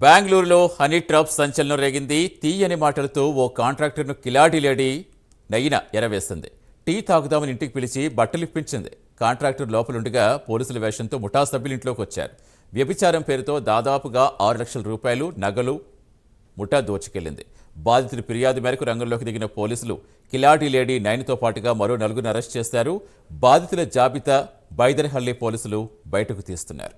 బెంగళూరులో honey trap సంచలనం రేగింది. తీయని మాటలతో ఓ కాంట్రాక్టర్ను కిలాడీలేడి నయ్యిన ఎరవేసింది. టీ తాగుదామని ఇంటికి పిలిచి బట్టలిప్పించింది. కాంట్రాక్టర్ లోపలుండగా పోలీసుల వేషంతో ముఠా సభ్యులు ఇంట్లోకి వచ్చారు. వ్యభిచారం పేరుతో దాదాపుగా 6 లక్షల రూపాయలు నగలు ముఠా దోచుకెళ్లింది. బాధితుడి ఫిర్యాదు మేరకు రంగంలోకి దిగిన పోలీసులు కిలాడీ లేడీ నైన్తో పాటుగా మరో 4గురిని అరెస్ట్ చేశారు. బాధితుల జాబితా బైదర్హల్లి పోలీసులు బయటకు తీస్తున్నారు.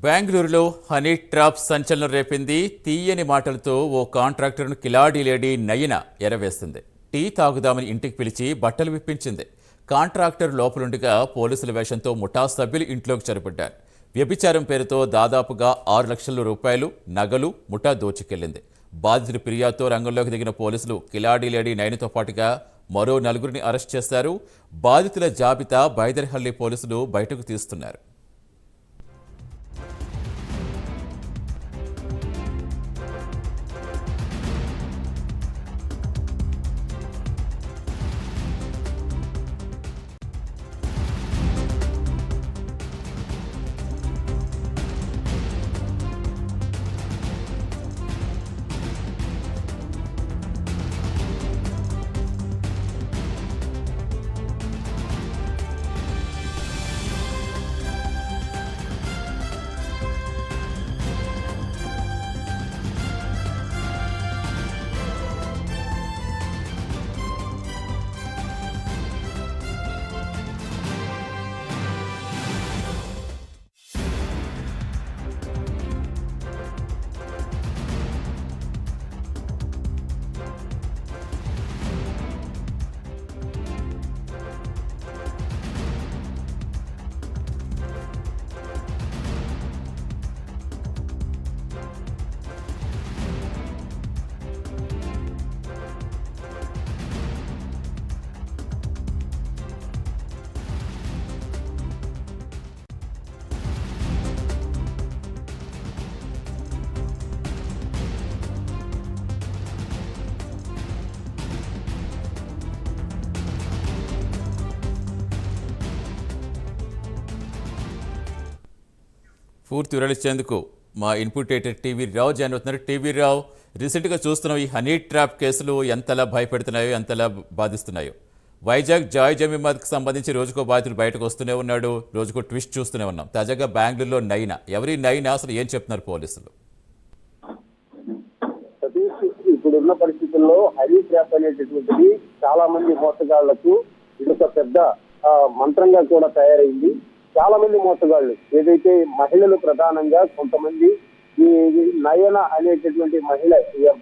బెంగళూరులో హనీ ట్రాప్ సంచలనం రేపింది. తీయని మాటలతో ఓ కాంట్రాక్టర్ను కిలాడీ లేడీ నయ్యిన ఎరవేసింది. టీ తాగుదామని ఇంటికి పిలిచి బట్టలు విప్పించింది. కాంట్రాక్టర్ లోపలుండగా పోలీసుల వేషంతో ముఠా సభ్యులు ఇంట్లోకి చొరబడ్డారు. వ్యభిచారం పేరుతో దాదాపుగా 6 లక్షల రూపాయలు నగలు ముఠా దోచుకెళ్లింది. బాధితుడి ఫిర్యాదుతో రంగంలోకి దిగిన పోలీసులు కిలాడీ లేడీ నైన్తో పాటుగా మరో 4గురిని అరెస్ట్ చేశారు. బాధితుల జాబితా బైదర్హల్లి పోలీసులు బయటకు తీస్తున్నారు. పూర్తి వివరించేందుకు మా ఇన్పుట్ ఎడిటర్ టీవీ రావు జాయిన్ అవుతున్నారు. టీవీ రావు, రీసెంట్గా చూస్తున్నాం ఈ హనీ ట్రాప్ కేసులు ఎంతలా భయపెడుతున్నాయో, ఎంతలా బాధిస్తున్నాయో. వైజాగ్ జాయ్ జమీమాద్కి సంబంధించి రోజుకో బాధితుడు బయటకు వస్తూనే ఉన్నాడు, రోజుకో ట్విస్ట్ చూస్తూనే ఉన్నాం. తాజాగా బెంగళూరులో నైనా, ఎవరి నైనా, అసలు ఏం చెప్తున్నారు పోలీసులు? సతీష్, ఇప్పుడున్న పరిస్థితుల్లో హనీ ట్రాప్ అనేటటువంటిది చాలా మంది మోసగాళ్లకు ఇది ఒక పెద్ద మంత్రంగా కూడా తయారైంది. చాలా మంది మోసగాళ్లు ఏదైతే మహిళలు ప్రధానంగా కొంతమంది ఈ నయన అనేటటువంటి మహిళ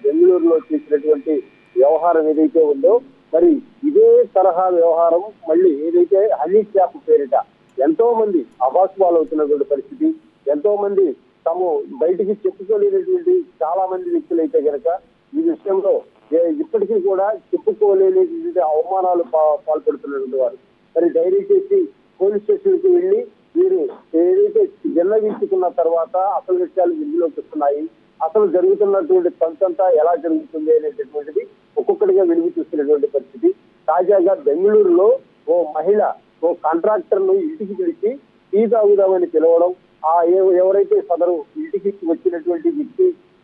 బెంగళూరులో చేసినటువంటి వ్యవహారం ఏదైతే ఉందో, మరి ఇదే తరహా వ్యవహారం మళ్ళీ ఏదైతే హనీ ట్రాప్ పేరిట ఎంతో మంది అభాసుపాలవుతున్నటువంటి పరిస్థితి. ఎంతో మంది తాము బయటికి చెప్పుకోలేనటువంటి చాలా మంది వ్యక్తులైతే గనక ఈ విషయంలో ఇప్పటికీ కూడా చెప్పుకోలేనటువంటి అవమానాలు పాల్పడుతున్నటువంటి వారు మరి ధైర్యం చేసి పోలీస్ స్టేషన్ కి వెళ్లి వీరు ఏదైతే విన్నవించుకున్న తర్వాత అసలు విషయాలు వెలుగులోకి వస్తున్నాయి. అసలు జరుగుతున్నటువంటి పంచంతా ఎలా జరుగుతుంది అనేటటువంటిది ఒక్కొక్కటిగా వెలుగు చూస్తున్నటువంటి పరిస్థితి. తాజాగా బెంగళూరులో ఓ మహిళ ఓ కాంట్రాక్టర్ ను ఇంటికి పిలిచి టీ తాగుదామని పిలవడం, ఎవరైతే సదరు ఇంటికి వచ్చినటువంటి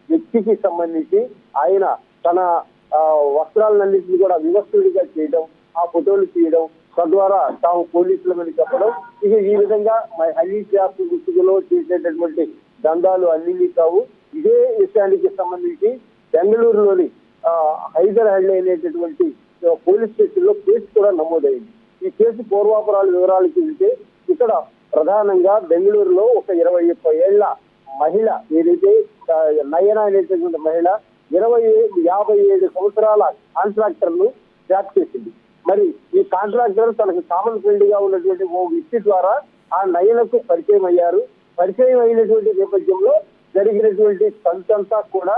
వ్యక్తికి సంబంధించి ఆయన తన వస్త్రాలన్నింటినీ కూడా వివస్త్రుడిగా చేయడం, ఆ ఫోటోలు తీయడం, తద్వారా తాము పోలీసులమని చెప్పడం. ఇక ఈ విధంగా హనీ ట్రాప్ గుర్తులో చేసేటటువంటి దందాలు అన్ని కావు. ఇదే విషయానికి సంబంధించి బెంగళూరులోని హైదర్ హళ్లీ అనేటటువంటి పోలీస్ స్టేషన్ లో కేసు కూడా నమోదైంది. ఈ కేసు పూర్వాపరాల వివరాలకి వెళ్తే ఇక్కడ ప్రధానంగా బెంగళూరులో ఒక 21 ఏళ్ల మహిళ ఏదైతే నయన అనేటటువంటి మహిళ 57 సంవత్సరాల కాంట్రాక్టర్ ను ట్రాప్ చేసింది. మరి ఈ కాంట్రాక్టర్ తనకు కామన్ ఫ్రెండ్ గా ఉన్నటువంటి ఓ వ్యక్తి ద్వారా ఆ నయనకు పరిచయం అయ్యారు. పరిచయం అయినటువంటి నేపథ్యంలో జరిగినటువంటి సంతంతా కూడా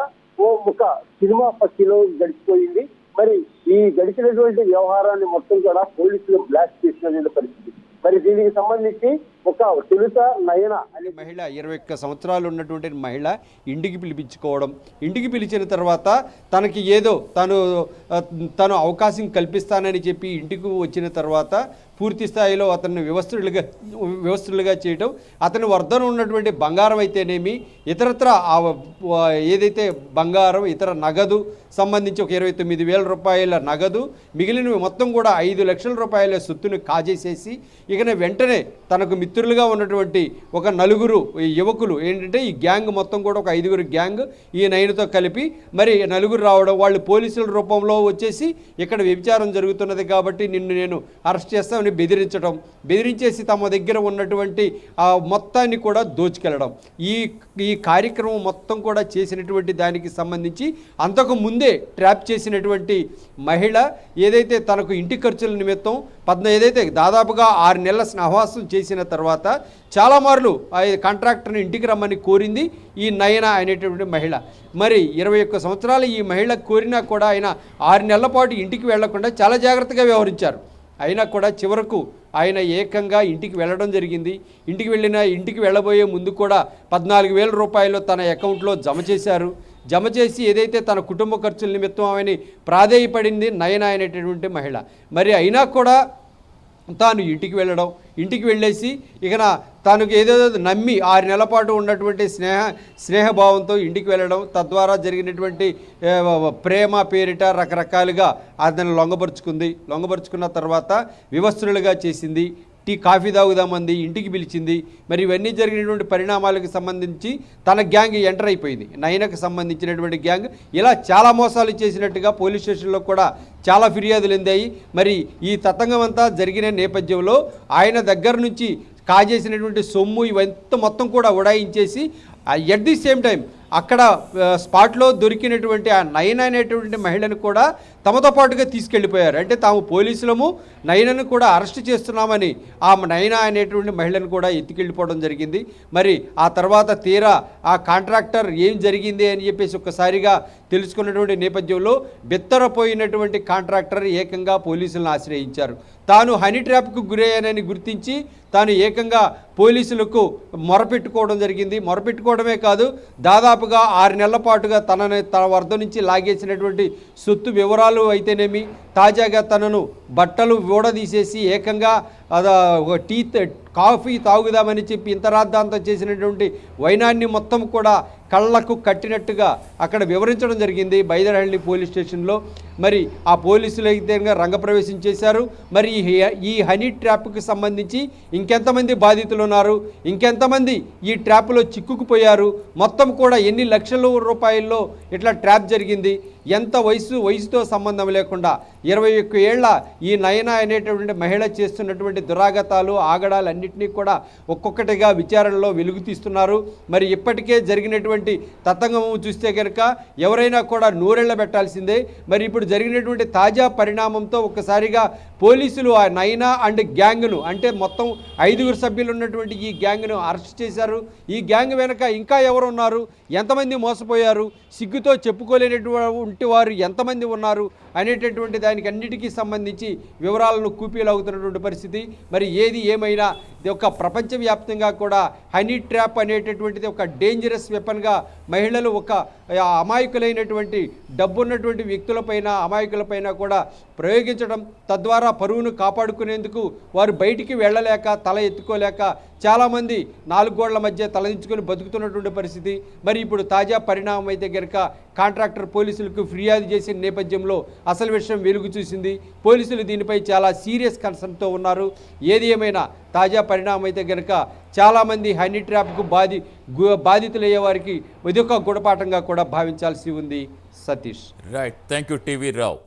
ఒక సినిమా పక్షిలో గడిచిపోయింది. మరి ఈ గడిచినటువంటి వ్యవహారాన్ని మొత్తం కూడా పోలీసులు బ్లాస్ట్ చేసిన పరిస్థితి. మరి దీనికి సంబంధించి ఒక తొలుత నయన అనే మహిళ 21 సంవత్సరాలు ఉన్నటువంటి మహిళ ఇంటికి పిలిపించుకోవడం, ఇంటికి పిలిచిన తర్వాత తనకి ఏదో తను అవకాశం కల్పిస్తానని చెప్పి ఇంటికి వచ్చిన తర్వాత పూర్తి స్థాయిలో అతన్ని వ్యవస్థలుగా చేయటం, అతని వద్దన ఉన్నటువంటి బంగారం అయితేనేమి ఇతరత్ర ఏదైతే బంగారం ఇతర నగదు సంబంధించి ఒక 29,000 రూపాయల నగదు, మిగిలినవి మొత్తం కూడా 5 లక్షల రూపాయల సొత్తును కాజేసేసి ఇకనే వెంటనే తనకు మిత్రులుగా ఉన్నటువంటి ఒక 4 యువకులు ఏంటంటే ఈ గ్యాంగ్ మొత్తం కూడా ఒక 5 గ్యాంగ్ ఈ నయనతో కలిపి మరి 4 రావడం, వాళ్ళు పోలీసుల రూపంలో వచ్చేసి ఇక్కడ వ్యభిచారం జరుగుతున్నది కాబట్టి నిన్ను నేను అరెస్ట్ చేస్తామని బెదిరించేసి తమ దగ్గర ఉన్నటువంటి ఆ మొత్తాన్ని కూడా దోచుకెళ్ళడం. ఈ కార్యక్రమం మొత్తం కూడా చేసినటువంటి దానికి సంబంధించి అంతకు ముందే ట్రాప్ చేసినటువంటి మహిళ ఏదైతే తనకు ఇంటి ఖర్చుల నిమిత్తం ఏదైతే దాదాపుగా 6 నెలల స్నహవాసం చేసిన తర్వాత చాలా మార్లు ఆ కాంట్రాక్టర్ని ఇంటికి రమ్మని కోరింది ఈ నయన అనేటటువంటి మహిళ. మరి 21 సంవత్సరాలు ఈ మహిళ కోరినా కూడా ఆయన 6 నెలల పాటు ఇంటికి వెళ్లకుండా చాలా జాగ్రత్తగా వ్యవహరించారు. అయినా కూడా చివరకు ఆయన ఏకంగా ఇంటికి వెళ్ళడం జరిగింది. ఇంటికి వెళ్ళబోయే ముందు కూడా 14,000 రూపాయలు తన అకౌంట్లో జమ చేసి ఏదైతే తన కుటుంబ ఖర్చుల నిమిత్తం ఆమెని ప్రాధేయపడింది నయన అనేటటువంటి మహిళ. మరి అయినా కూడా తాను ఇంటికి వెళ్ళేసి ఇక తనకు ఏదేదో నమ్మి 6 నెలల పాటు ఉన్నటువంటి స్నేహభావంతో ఇంటికి వెళ్ళడం, తద్వారా జరిగినటువంటి ప్రేమ పేరిట రకరకాలుగా అతను లొంగపరుచుకున్న తర్వాత వివస్త్రులుగా చేసింది, కాఫీ తాగుదామంది, ఇంటికి పిలిచింది. మరి ఇవన్నీ జరిగినటువంటి పరిణామాలకు సంబంధించి తన గ్యాంగ్ ఎంటర్ అయిపోయింది. నయనకు సంబంధించినటువంటి గ్యాంగ్ ఇలా చాలా మోసాలు చేసినట్టుగా పోలీస్ స్టేషన్లో కూడా చాలా ఫిర్యాదులు అందాయి. మరి ఈ తతంగం అంతా జరిగిన నేపథ్యంలో ఆయన దగ్గర నుంచి కాజేసినటువంటి సొమ్ము ఇవంతా మొత్తం కూడా ఉడాయించేసి ఎట్ ది సేమ్ టైం అక్కడ స్పాట్లో దొరికినటువంటి ఆ నయన అనేటువంటి మహిళను కూడా తమతో పాటుగా తీసుకెళ్ళిపోయారు. అంటే తాము పోలీసులము నయనను కూడా అరెస్ట్ చేస్తున్నామని ఆ నయన అనేటువంటి మహిళను కూడా ఎత్తుకెళ్ళిపోవడం జరిగింది. మరి ఆ తర్వాత తీరా ఆ కాంట్రాక్టర్ ఏం జరిగింది అని చెప్పేసి ఒక్కసారిగా తెలుసుకున్నటువంటి నేపథ్యంలో బెత్తరపోయినటువంటి కాంట్రాక్టర్ ఏకంగా పోలీసులను ఆశ్రయించారు. తాను హనీ ట్రాప్కు గురయ్యానని గుర్తించి తాను ఏకంగా పోలీసులకు మొరపెట్టుకోవడం జరిగింది. మొరపెట్టుకోవడమే కాదు, దాదాపుగా 6 నెలల పాటుగా తన వద్ద నుంచి లాగేసినటువంటి సొత్తు వివరాలు అయితేనేమి, తాజాగా తనను బట్టలు ఊడదీసేసి ఏకంగా కాఫీ తాగుదామని చెప్పి ఇంత రాద్ధాంతం చేసినటువంటి వైనాన్ని మొత్తం కూడా కళ్ళకు కట్టినట్టుగా అక్కడ వివరించడం జరిగింది బైదర్హళ్లి పోలీస్ స్టేషన్లో. మరి ఆ పోలీసులు అయితే రంగప్రవేశం చేశారు. మరి ఈ హనీ ట్రాప్కి సంబంధించి ఇంకెంతమంది బాధితులు ఉన్నారు, ఇంకెంతమంది ఈ ట్రాప్లో చిక్కుకుపోయారు, మొత్తం కూడా ఎన్ని లక్షల రూపాయల్లో ఇట్లా ట్రాప్ జరిగింది, ఎంత వయసుతో సంబంధం లేకుండా 21 ఏళ్ల ఈ నయన అనేటువంటి మహిళ చేస్తున్నటువంటి దురాగతాలు ఆగడాలు అన్నింటినీ కూడా ఒక్కొక్కటిగా విచారణలో వెలుగు తీస్తున్నారు. మరి ఇప్పటికే జరిగినటువంటి తతంగము చూస్తే కనుక ఎవరైనా కూడా నూరెళ్ళ పెట్టాల్సిందే. మరి ఇప్పుడు జరిగినటువంటి తాజా పరిణామంతో ఒక్కసారిగా పోలీసులు ఆ నయన అండ్ గ్యాంగ్ను, అంటే మొత్తం 5 సభ్యులు ఉన్నటువంటి ఈ గ్యాంగ్ను అరెస్ట్ చేశారు. ఈ గ్యాంగ్ వెనక ఇంకా ఎవరు ఉన్నారు, ఎంతమంది మోసపోయారు, సిగ్గుతో చెప్పుకోలేనటువంటి వారు ఎంతమంది ఉన్నారు అనేటటువంటి దానికి అన్నిటికీ సంబంధించి వివరాలను కూపీలవుతున్నటువంటి పరిస్థితి. మరి ఏది ఏమైనా ఇది ఒక ప్రపంచవ్యాప్తంగా కూడా హనీ ట్రాప్ అనేటటువంటిది ఒక డేంజరస్ వెపన్గా మహిళలు ఒక అమాయకులైనటువంటి డబ్బున్నటువంటి వ్యక్తులపైన అమాయకులపైన కూడా ప్రయోగించడం, తద్వారా పరువును కాపాడుకునేందుకు వారు బయటికి వెళ్ళలేక తల ఎత్తుకోలేక చాలామంది 4 గోడల మధ్య తలదించుకొని బతుకుతున్నటువంటి పరిస్థితి. మరి ఇప్పుడు తాజా పరిణామం అయితే కనుక కాంట్రాక్టర్ పోలీసులకు ఫిర్యాదు చేసిన నేపథ్యంలో అసలు విషయం వెలుగు చూసింది. పోలీసులు దీనిపై చాలా సీరియస్ కన్సర్న్తో ఉన్నారు. ఏది ఏమైనా తాజా పరిణామం అయితే కనుక చాలామంది హనీ ట్రాప్కు బాధితులయ్యే వారికి ఇదొక గుణపాఠంగా కూడా భావించాల్సి ఉంది. Satish. Right, thank you TV Rao.